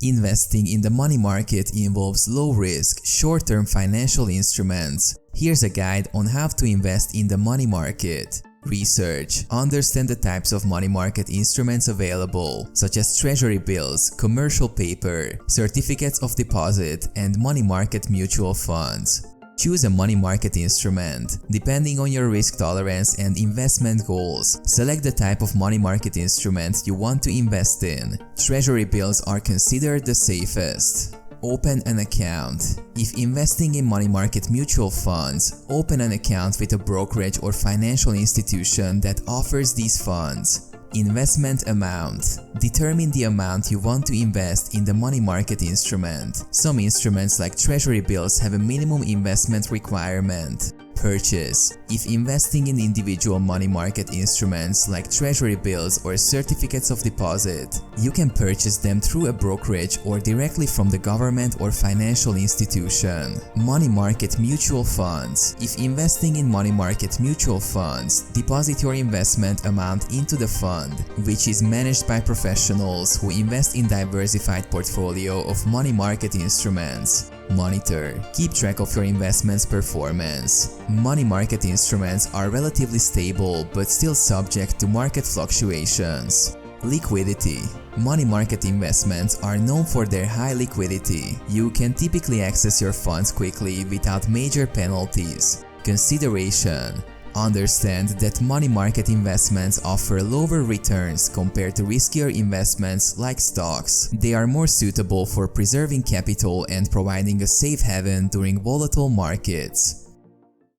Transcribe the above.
Investing in the money market involves low-risk, short-term financial instruments. Here's a guide on how to invest in the money market. Research. Understand the types of money market instruments available, such as treasury bills, commercial paper, certificates of deposit, and money market mutual funds. Choose a money market instrument. Depending on your risk tolerance and investment goals, select the type of money market instrument you want to invest in. Treasury bills are considered the safest. Open an account. If investing in money market mutual funds, open an account with a brokerage or financial institution that offers these funds. Investment amount. Determine the amount you want to invest in the money market instrument. Some instruments like treasury bills have a minimum investment requirement. Purchase. If investing in individual money market instruments like treasury bills or certificates of deposit, you can purchase them through a brokerage or directly from the government or financial institution. Money market mutual funds. If investing in money market mutual funds, deposit your investment amount into the fund, which is managed by professionals who invest in diversified portfolio of money market instruments. Monitor. Keep track of your investment's performance. Money market instruments are relatively stable but still subject to market fluctuations. Liquidity. Money market investments are known for their high liquidity. You can typically access your funds quickly without major penalties. Consideration. Understand that money market investments offer lower returns compared to riskier investments like stocks. They are more suitable for preserving capital and providing a safe haven during volatile markets.